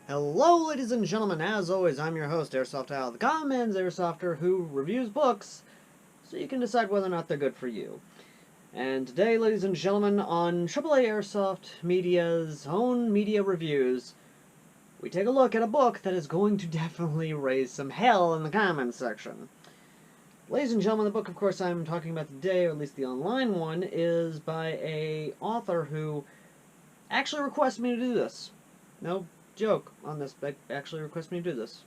Hello, ladies and gentlemen. As always, I'm your host, AirsoftAL, the common man's airsofter who reviews books so you can decide whether or not they're good for you. And today, ladies and gentlemen, on AAA Airsoft Media's own media reviews, we take a look at a book that is going to definitely raise some hell in the comments section. Ladies and gentlemen, the book, of course, I'm talking about today, or at least the online one, is by an author who actually requested me to do this. No joke on this, but actually requested me to do this.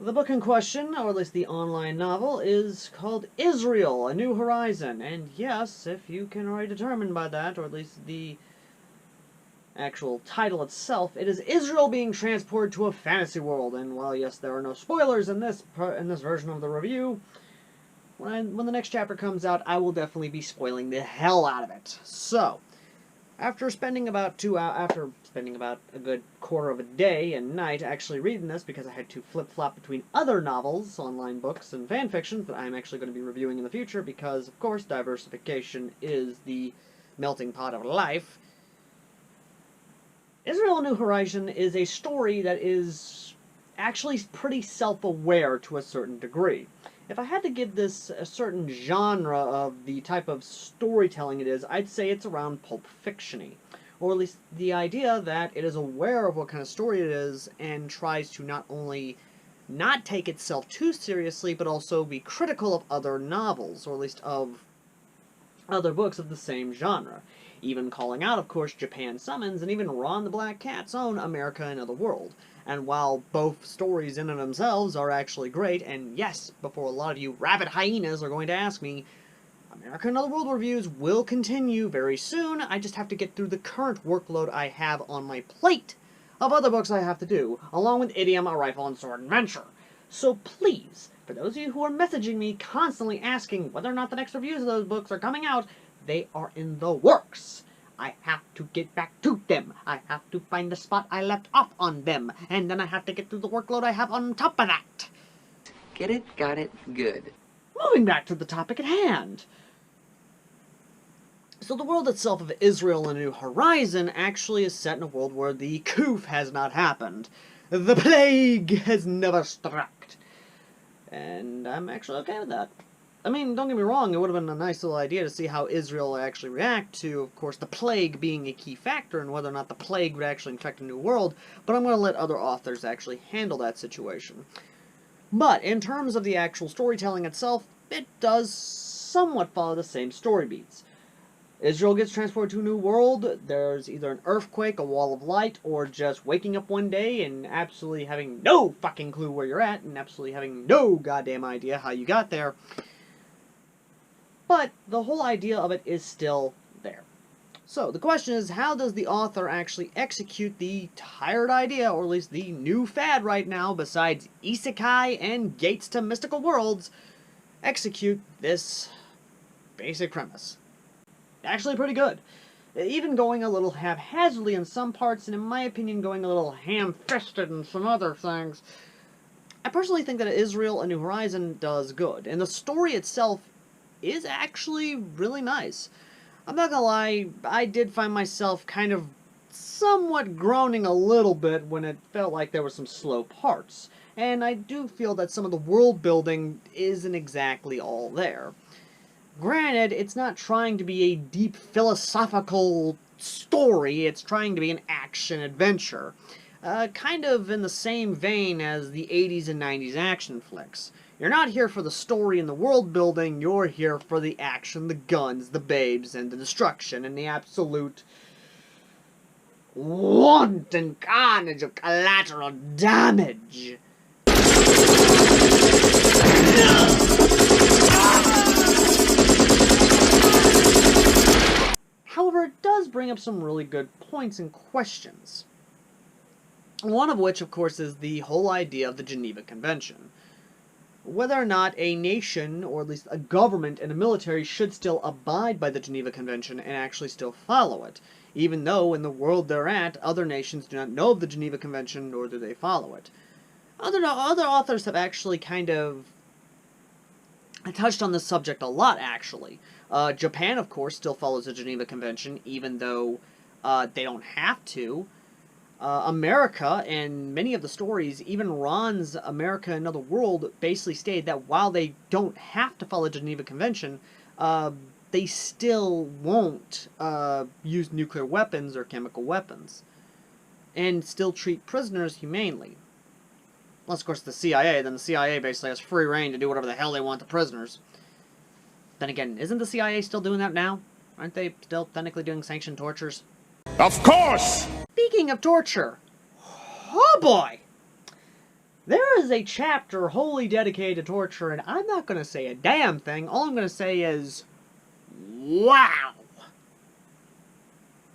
The book in question, or at least the online novel, is called Israel, A New Horizon. And yes, if you can already determine by that, or at least the actual title itself, it is Israel being transported to a fantasy world. And while yes, there are no spoilers in this version of the review, when the next chapter comes out, I will definitely be spoiling the hell out of it. So, after spending about a good quarter of a day and night actually reading this, because I had to flip-flop between other novels, online books, and fan fictions that I'm actually going to be reviewing in the future, because, of course, diversification is the melting pot of life. Israel: A New Horizon is a story that is actually pretty self-aware to a certain degree. If I had to give this a certain genre of the type of storytelling it is, I'd say it's around Pulp Fiction-y. Or at least the idea that it is aware of what kind of story it is and tries to not only not take itself too seriously, but also be critical of other novels, or at least of other books of the same genre. Even calling out, of course, Japan Summons, and even Ron the Black Cat's own America Another World. And while both stories in and of themselves are actually great, and yes, before a lot of you rabid hyenas are going to ask me, America Another World reviews will continue very soon. I just have to get through the current workload I have on my plate of other books I have to do, along with Idiom, A Rifle, and Sword Adventure. So please, for those of you who are messaging me constantly asking whether or not the next reviews of those books are coming out, they are in the works. I have to get back to them. I have to find the spot I left off on them. And then I have to get through the workload I have on top of that. Get it? Got it? Good. Moving back to the topic at hand. So the world itself of Israel: A New Horizon actually is set in a world where the coup has not happened. The plague has never struck. And I'm actually okay with that. I mean, don't get me wrong, it would have been a nice little idea to see how Israel would actually react to, of course, the plague being a key factor and whether or not the plague would actually infect a new world, but I'm going to let other authors actually handle that situation. But, in terms of the actual storytelling itself, it does somewhat follow the same story beats. Israel gets transported to a new world, there's either an earthquake, a wall of light, or just waking up one day and absolutely having no fucking clue where you're at, and absolutely having no goddamn idea how you got there. But the whole idea of it is still there. So, the question is, how does the author actually execute the tired idea, or at least the new fad right now, besides isekai and gates to mystical worlds, execute this basic premise? Actually pretty good. Even going a little haphazardly in some parts, and in my opinion going a little ham-fisted in some other things. I personally think that Israel: A New Horizon does good, and the story itself is actually really nice. I'm not gonna lie, I did find myself kind of somewhat groaning a little bit when it felt like there were some slow parts, and I do feel that some of the world building isn't exactly all there. Granted, it's not trying to be a deep philosophical story, it's trying to be an action-adventure. Kind of in the same vein as the 80s and 90s action flicks. You're not here for the story and the world building, you're here for the action, the guns, the babes, and the destruction, and the absolute wanton carnage of collateral damage. However, it does bring up some really good points and questions. One of which, of course, is the whole idea of the Geneva Convention. Whether or not a nation, or at least a government and a military, should still abide by the Geneva Convention and actually still follow it, even though in the world they're at, other nations do not know of the Geneva Convention, nor do they follow it. Other authors have actually kind of touched on this subject a lot, actually. Japan, of course, still follows the Geneva Convention, even though they don't have to. America, and many of the stories, even Ron's America Another World, basically stated that while they don't have to follow the Geneva Convention, they still won't use nuclear weapons or chemical weapons, and still treat prisoners humanely. Unless, of course, the CIA, then the CIA basically has free reign to do whatever the hell they want to prisoners. Then again, isn't the CIA still doing that now? Aren't they still technically doing sanctioned tortures? Of course! Speaking of torture, oh boy! There is a chapter wholly dedicated to torture, and I'm not going to say a damn thing. All I'm going to say is, wow!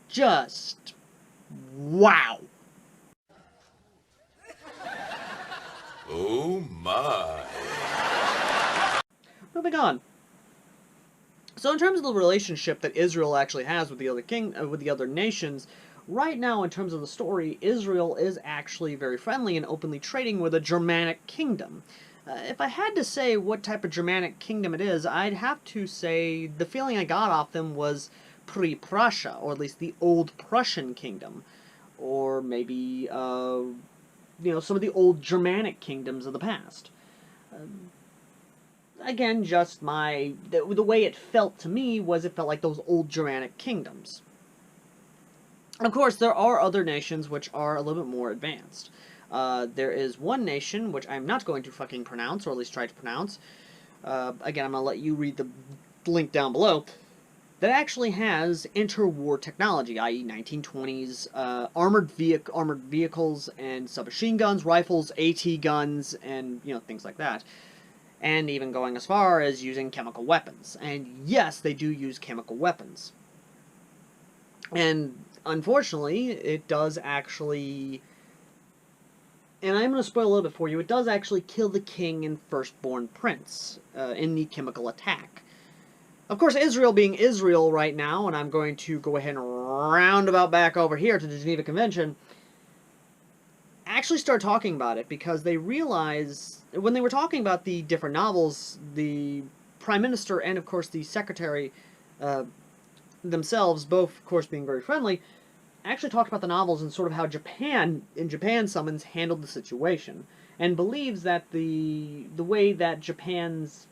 Just, wow! Oh my. Moving on. So in terms of the relationship that Israel actually has with the other nations, right now in terms of the story, Israel is actually very friendly and openly trading with a Germanic kingdom. If I had to say what type of Germanic kingdom it is, I'd have to say the feeling I got off them was pre-Prussia, or at least the old Prussian kingdom, or maybe some of the old Germanic kingdoms of the past. Again, just the way it felt to me was it felt like those old Germanic kingdoms. Of course, there are other nations which are a little bit more advanced. There is one nation, which I'm not going to fucking pronounce, or at least try to pronounce. Again, I'm going to let you read the link down below. That actually has interwar technology, i.e. 1920s armored vehicles and submachine guns, rifles, AT guns, and, things like that. And even going as far as using chemical weapons. And yes, they do use chemical weapons. And unfortunately, it does actually, and I'm going to spoil a little bit for you, it does actually kill the king and firstborn prince in the chemical attack. Of course, Israel being Israel right now, and I'm going to go ahead and roundabout back over here to the Geneva Convention, actually start talking about it because they realize, when they were talking about the different novels, the Prime Minister and, of course, the Secretary themselves, both, of course, being very friendly, actually talked about the novels and sort of how Japan, in Japan Summons, handled the situation, and believes that the way that Japan's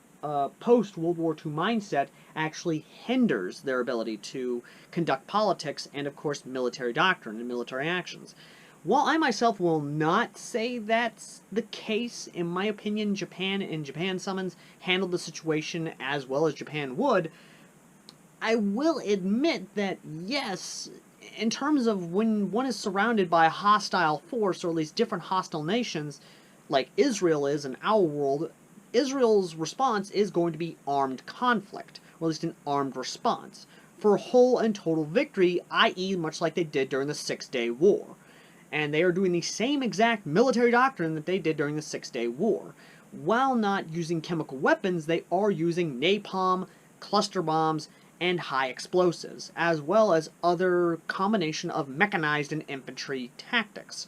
post-World War II mindset actually hinders their ability to conduct politics and, of course, military doctrine and military actions. While I myself will not say that's the case, in my opinion, Japan and Japan Summons handled the situation as well as Japan would, I will admit that, yes, in terms of when one is surrounded by a hostile force, or at least different hostile nations, like Israel is in our world, Israel's response is going to be armed conflict, or at least an armed response, for whole and total victory, i.e. much like they did during the Six-Day War. And they are doing the same exact military doctrine that they did during the Six-Day War. While not using chemical weapons, they are using napalm, cluster bombs, and high explosives, as well as other combination of mechanized and infantry tactics.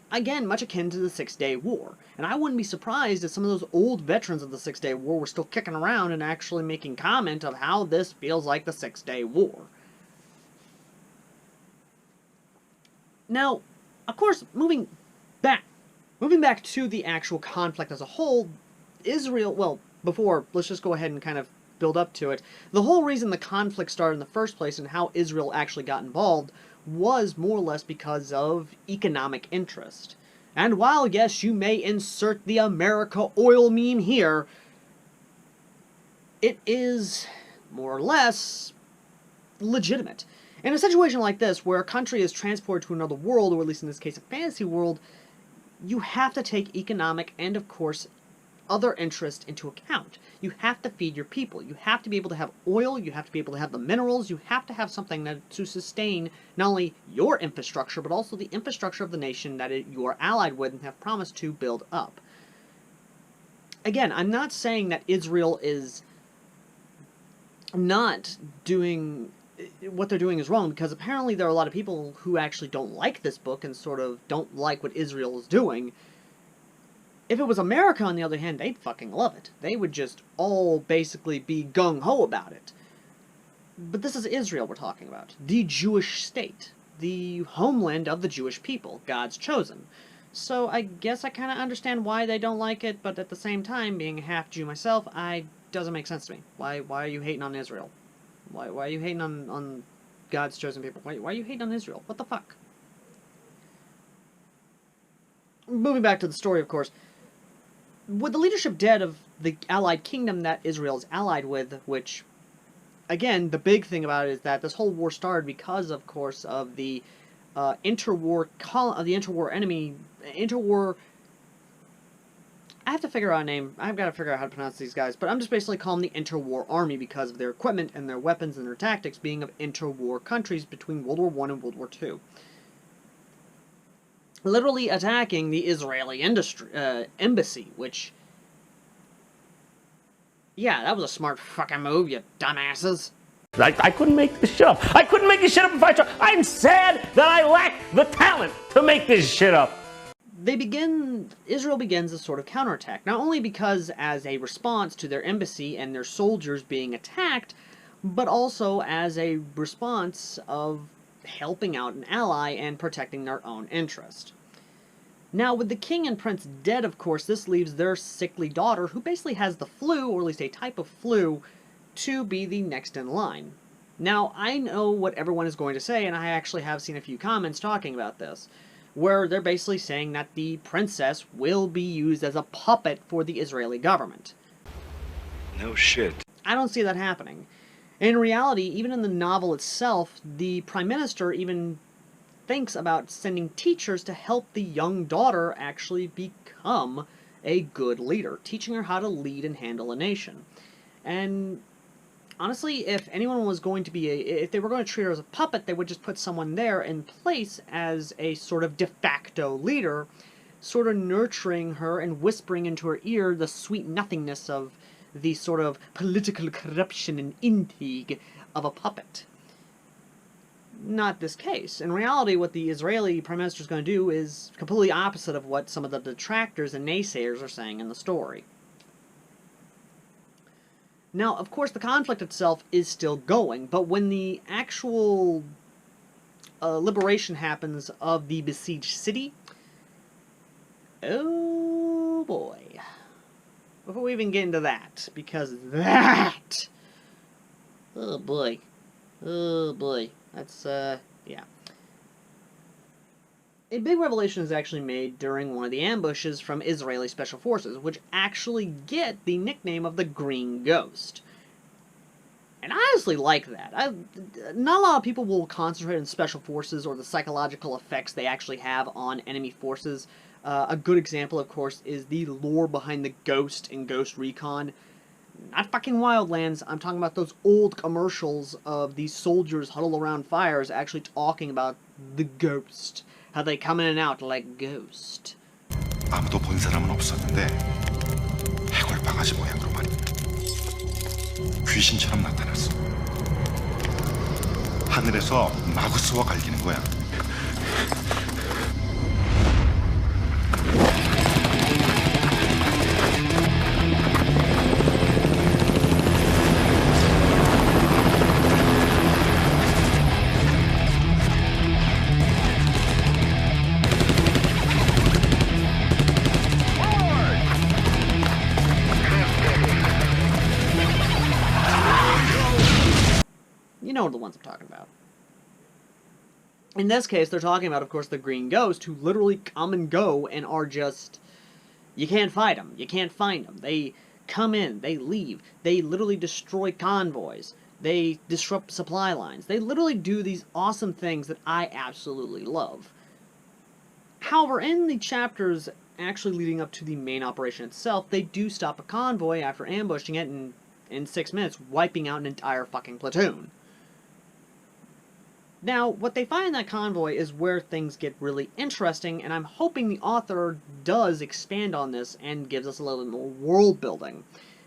Again, much akin to the Six-Day War. And I wouldn't be surprised if some of those old veterans of the Six-Day War were still kicking around and actually making comment of how this feels like the Six-Day War. Now, of course, moving back to the actual conflict as a whole, Israel, well, let's just go ahead and kind of build up to it. The whole reason the conflict started in the first place and how Israel actually got involved was more or less because of economic interest. And while, yes, you may insert the America oil meme here, it is more or less legitimate. In a situation like this, where a country is transported to another world, or at least in this case a fantasy world, you have to take economic and, of course, other interests into account. You have to feed your people. You have to be able to have oil, you have to be able to have the minerals, you have to have something to sustain not only your infrastructure, but also the infrastructure of the nation that you are allied with and have promised to build up. Again, I'm not saying that Israel is not doing what they're doing is wrong, because apparently there are a lot of people who actually don't like this book and sort of don't like what Israel is doing. If it was America, on the other hand, they'd fucking love it. They would just all basically be gung-ho about it. But this is Israel we're talking about. The Jewish state. the homeland of the Jewish people, God's chosen. So I guess I kind of understand why they don't like it, but at the same time, being a half Jew myself, doesn't make sense to me. Why are you hating on Israel? Why are you hating on God's chosen people? Why are you hating on Israel? What the fuck? Moving back to the story, of course, with the leadership dead of the allied kingdom that Israel is allied with, which, again, the big thing about it is that this whole war started because, of course, of the interwar enemy. I have to figure out a name. I've got to figure out how to pronounce these guys, but I'm just basically calling them the interwar army because of their equipment and their weapons and their tactics being of interwar countries between World War I and World War II. Literally attacking the Israeli embassy, which, yeah, that was a smart fucking move, you dumbasses. I couldn't make this shit up. I couldn't make this shit up if I tried. I'm sad that I lack the talent to make this shit up. Israel begins a sort of counterattack, not only because as a response to their embassy and their soldiers being attacked, but also as a response of helping out an ally and protecting their own interest. Now, with the king and prince dead, of course, this leaves their sickly daughter, who basically has the flu, or at least a type of flu, to be the next in line. Now, I know what everyone is going to say, and I actually have seen a few comments talking about this, where they're basically saying that the princess will be used as a puppet for the Israeli government. No shit. I don't see that happening. In reality, even in the novel itself, the prime minister even thinks about sending teachers to help the young daughter actually become a good leader, teaching her how to lead and handle a nation. And honestly, if anyone was going to be if they were going to treat her as a puppet, they would just put someone there in place as a sort of de facto leader, sort of nurturing her and whispering into her ear the sweet nothingness of the sort of political corruption and intrigue of a puppet. Not this case. In reality, what the Israeli Prime Minister is going to do is completely opposite of what some of the detractors and naysayers are saying in the story. Now, of course, the conflict itself is still going, but when the actual liberation happens of the besieged city, oh boy. Before we even get into that, because that, oh boy, that's, yeah. A big revelation is actually made during one of the ambushes from Israeli Special Forces, which actually get the nickname of the Green Ghost. And I honestly like that. Not a lot of people will concentrate on Special Forces or the psychological effects they actually have on enemy forces. A good example, of course, is the lore behind the Ghost in Ghost Recon. Not fucking Wildlands, I'm talking about those old commercials of these soldiers huddled around fires actually talking about the Ghost. How they come in and out like Ghost. 아무도 본 사람은 없었는데 해골 바가지 모양으로 말이야. 귀신처럼 나타났어. 하늘에서 마구스와 갈기는 거야. You know the ones I'm talking about. In this case, they're talking about, of course, the Green Ghost, who literally come and go and are just... You can't fight them. You can't find them. They come in. They leave. They literally destroy convoys. They disrupt supply lines. They literally do these awesome things that I absolutely love. However, in the chapters actually leading up to the main operation itself, they do stop a convoy after ambushing it and, in 6 minutes, wiping out an entire fucking platoon. Now, what they find in that convoy is where things get really interesting, and I'm hoping the author does expand on this and gives us a little bit more world building,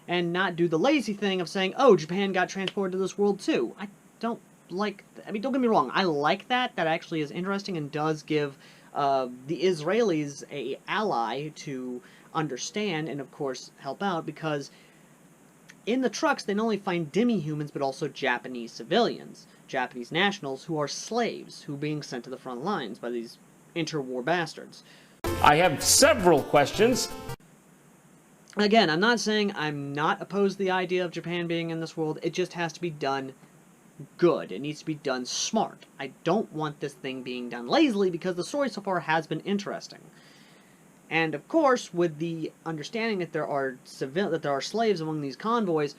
and not do the lazy thing of saying, oh, Japan got transported to this world too. I don't like... I mean, don't get me wrong, I like that. That actually is interesting and does give the Israelis an ally to understand and, of course, help out, because In the trucks, they not only find demi-humans, but also Japanese civilians, Japanese nationals who are slaves, who are being sent to the front lines by these interwar bastards. I have several questions. Again, I'm not saying I'm not opposed to the idea of Japan being in this world, it just has to be done good. It needs to be done smart. I don't want this thing being done lazily, because the story so far has been interesting. And of course, with the understanding that there are slaves among these convoys,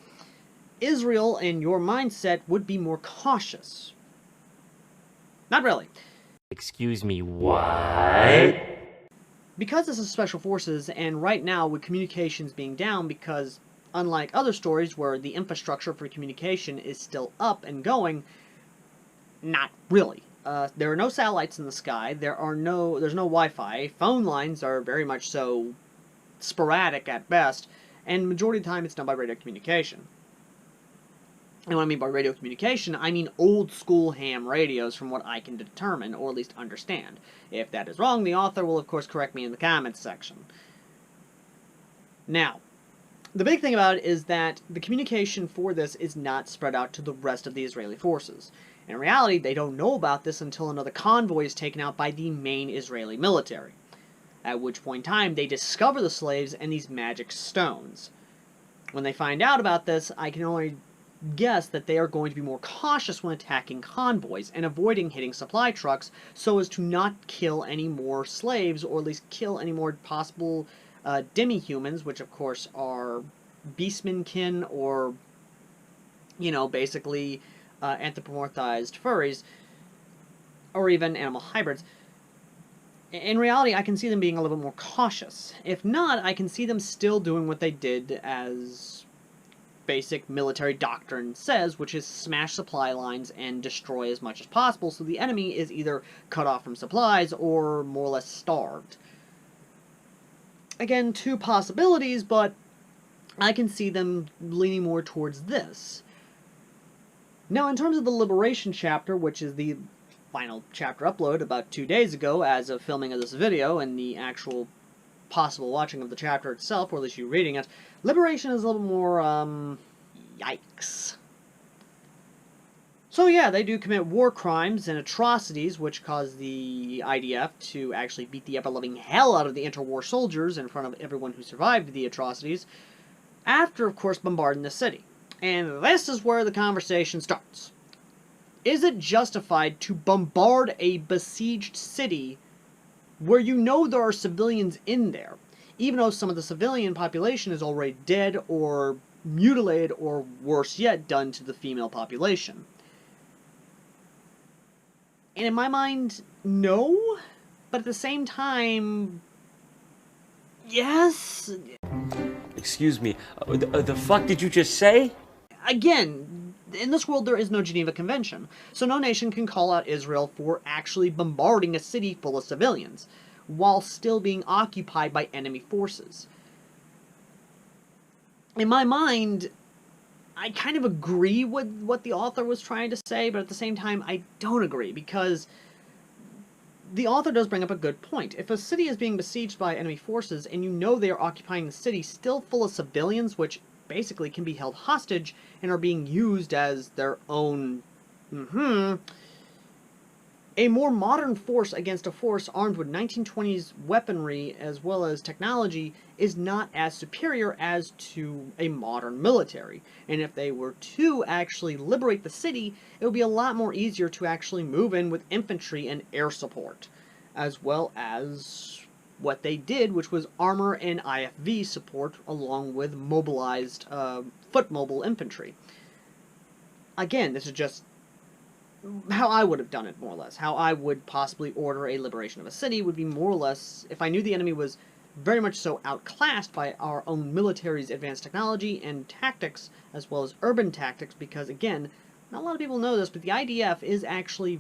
Israel, in your mindset, would be more cautious. Not really. Excuse me, what? Because this is Special Forces, and right now with communications being down, because unlike other stories where the infrastructure for communication is still up and going, not really. There are no satellites in the sky, there's no Wi-Fi, phone lines are very much so sporadic at best, and majority of the time it's done by radio communication. And what I mean by radio communication, I mean old school ham radios from what I can determine, or at least understand. If that is wrong, the author will of course correct me in the comments section. Now, the big thing about it is that the communication for this is not spread out to the rest of the Israeli forces. In reality, they don't know about this until another convoy is taken out by the main Israeli military. At which point in time, they discover the slaves and these magic stones. When they find out about this, I can only guess that they are going to be more cautious when attacking convoys and avoiding hitting supply trucks so as to not kill any more slaves, or at least kill any more possible demi-humans, which of course are beastmankin, or, you know, basically anthropomorphized furries, or even animal hybrids. In reality, I can see them being a little bit more cautious. If not, I can see them still doing what they did as basic military doctrine says, which is smash supply lines and destroy as much as possible, so the enemy is either cut off from supplies or more or less starved. Again, two possibilities, but I can see them leaning more towards this. Now, in terms of the Liberation chapter, which is the final chapter upload about 2 days ago as of filming of this video, and the actual possible watching of the chapter itself, or at least you reading it, Liberation is a little more, yikes. So yeah, they do commit war crimes and atrocities, which cause the IDF to actually beat the ever-loving hell out of the interwar soldiers in front of everyone who survived the atrocities, after, of course, bombarding the city. And this is where the conversation starts. Is it justified to bombard a besieged city where you know there are civilians in there, even though some of the civilian population is already dead or mutilated, or worse yet, done to the female population? And in my mind, no, but at the same time, yes. Excuse me, the fuck did you just say? Again, in this world there is no Geneva Convention, so no nation can call out Israel for actually bombarding a city full of civilians, while still being occupied by enemy forces. In my mind, I kind of agree with what the author was trying to say, but at the same time I don't agree, because the author does bring up a good point. If a city is being besieged by enemy forces, and you know they are occupying the city still full of civilians, which basically can be held hostage and are being used as their own a more modern force against a force armed with 1920s weaponry as well as technology is not as superior as to a modern military. And if they were to actually liberate the city, it would be a lot more easier to actually move in with infantry and air support, as well as what they did, which was armor and IFV support, along with mobilized foot mobile infantry. Again, this is just how I would have done it, more or less. How I would possibly order a liberation of a city would be more or less, if I knew the enemy was very much so outclassed by our own military's advanced technology and tactics, as well as urban tactics, because again, not a lot of people know this, but the IDF is actually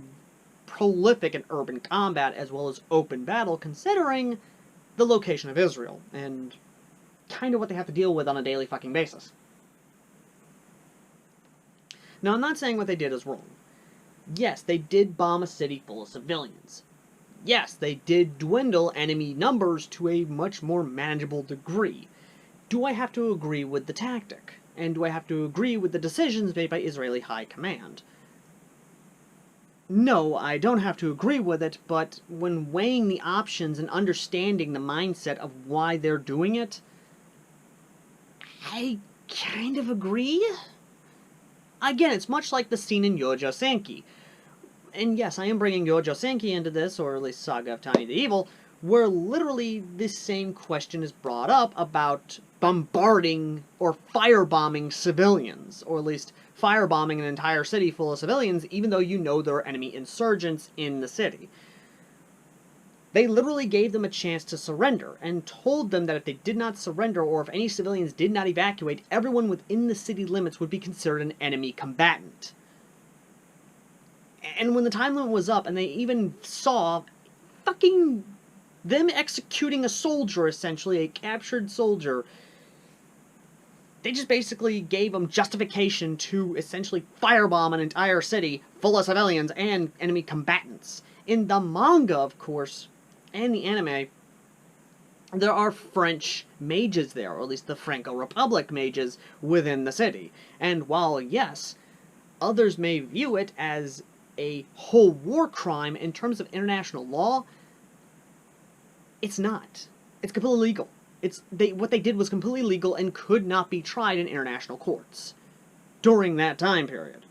prolific in urban combat as well as open battle, considering the location of Israel, and kind of what they have to deal with on a daily fucking basis. Now, I'm not saying what they did is wrong. Yes, they did bomb a city full of civilians. Yes, they did dwindle enemy numbers to a much more manageable degree. Do I have to agree with the tactic? And do I have to agree with the decisions made by Israeli high command? No, I don't have to agree with it, but when weighing the options and understanding the mindset of why they're doing it, I kind of agree. Again, it's much like the scene in Yojo Senki. And yes, I am bringing Yojo Senki into this, or at least Saga of Tiny the Evil, where literally this same question is brought up about bombarding or firebombing civilians, or at least firebombing an entire city full of civilians, even though you know there are enemy insurgents in the city. They literally gave them a chance to surrender, and told them that if they did not surrender, or if any civilians did not evacuate, everyone within the city limits would be considered an enemy combatant. And when the time limit was up, and they even saw fucking them executing a soldier, essentially, a captured soldier, they just basically gave them justification to essentially firebomb an entire city full of civilians and enemy combatants. In the manga, of course, and the anime, there are French mages there, or at least the Franco-Republic mages within the city. And while, yes, others may view it as a whole war crime in terms of international law, it's not. It's completely legal. What they did was completely legal and could not be tried in international courts during that time period.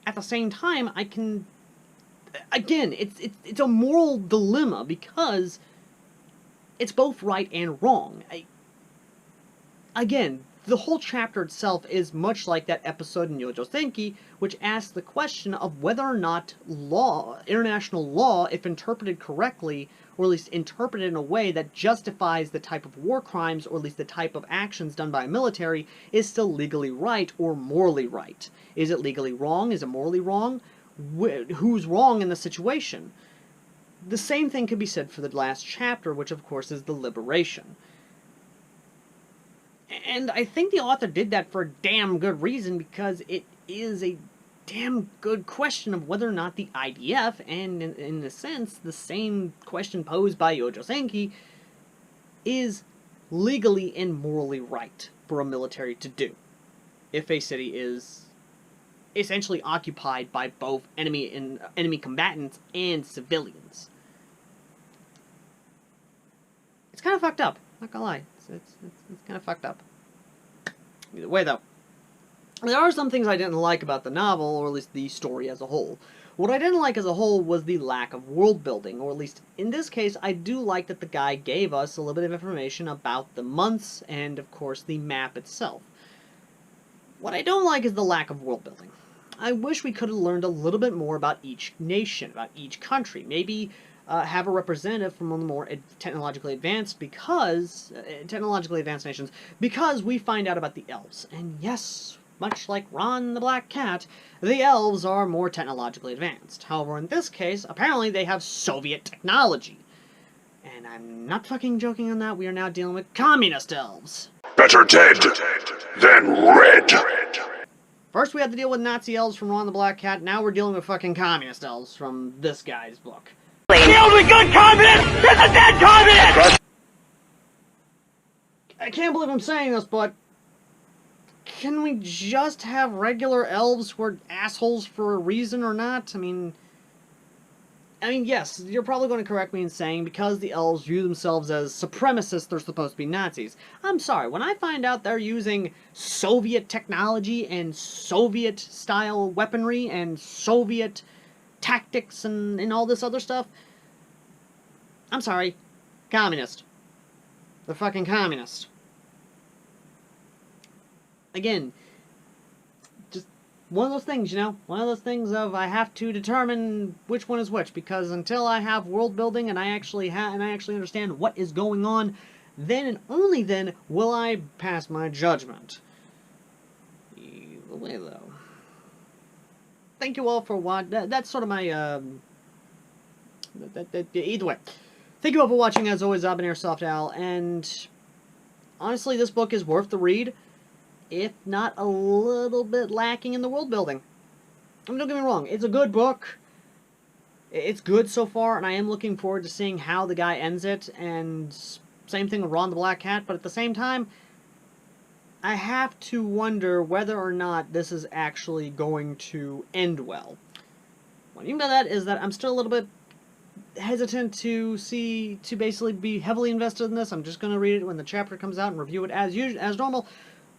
At the same time, I can... Again, it's a moral dilemma because it's both right and wrong. Again, the whole chapter itself is much like that episode in Yojo Senki, which asks the question of whether or not international law, if interpreted correctly, or at least interpreted in a way that justifies the type of war crimes, or at least the type of actions done by a military, is still legally right or morally right. Is it legally wrong? Is it morally wrong? Who's wrong in the situation? The same thing could be said for the last chapter, which of course is the liberation. And I think the author did that for a damn good reason, because it is a damn good question of whether or not the IDF, and in a sense, the same question posed by Yojo Senki, is legally and morally right for a military to do if a city is essentially occupied by both enemy combatants and civilians. It's kind of fucked up, not gonna lie. It's kind of fucked up. Either way, though, there are some things I didn't like about the novel, or at least the story as a whole. What I didn't like as a whole was the lack of world building, or at least in this case, I do like that the guy gave us a little bit of information about the months and, of course, the map itself. What I don't like is the lack of world building. I wish we could have learned a little bit more about each nation, about each country. Maybe have a representative from one of the more technologically advanced nations, because we find out about the elves. And yes, much like Ron the Black Cat, the elves are more technologically advanced. However, in this case, apparently they have Soviet technology. And I'm not fucking joking on that, we are now dealing with communist elves. Better dead than red. First we had to deal with Nazi elves from Ron the Black Cat, now we're dealing with fucking communist elves from this guy's book. The only good communist is a dead communist! I can't believe I'm saying this, but can we just have regular elves who are assholes for a reason or not? I mean, yes, you're probably going to correct me in saying because the elves view themselves as supremacists, they're supposed to be Nazis. I'm sorry, when I find out they're using Soviet technology and Soviet-style weaponry and Soviet tactics and all this other stuff, I'm sorry, communist. They're fucking communist. Again, just one of those things, you know? One of those things of I have to determine which one is which, because until I have world building and I actually understand what is going on, then and only then will I pass my judgment. Either way, though. Thank you all for watching. That's sort of my, either way. Thank you all for watching. As always, I've been AirsoftAL, and honestly, this book is worth the read, if not a little bit lacking in the world building. I mean, don't get me wrong, it's a good book. It's good so far, and I am looking forward to seeing how the guy ends it, and same thing with Ron the Black Cat, but at the same time, I have to wonder whether or not this is actually going to end well. What I mean by that is that I'm still a little bit hesitant to basically be heavily invested in this. I'm just going to read it when the chapter comes out and review it as normal.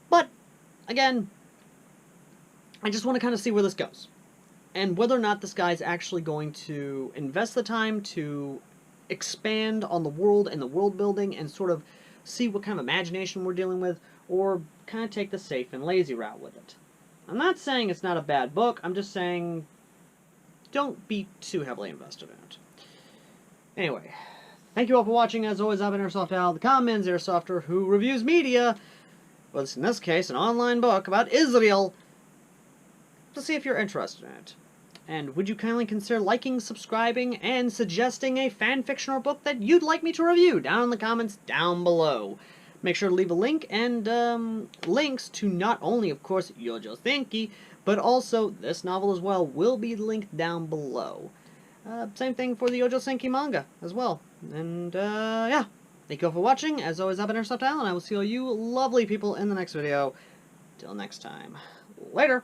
But, again, I just want to kind of see where this goes. And whether or not this guy's actually going to invest the time to expand on the world and the world building and sort of see what kind of imagination we're dealing with, or kind of take the safe and lazy route with it. I'm not saying it's not a bad book, I'm just saying don't be too heavily invested in it. Anyway, thank you all for watching. As always, I've been AirsoftAL, the Commons Airsofter who reviews media, well, in this case, an online book about Israel, to see if you're interested in it. And would you kindly consider liking, subscribing, and suggesting a fanfiction or book that you'd like me to review down in the comments down below. Make sure to leave a link and links to not only, of course, Yojo Senki, but also this novel as well will be linked down below. Same thing for the Yojo Senki manga as well. And, yeah. Thank you all for watching. As always, I've been AirsoftAL, and I will see all you lovely people in the next video. Till next time. Later!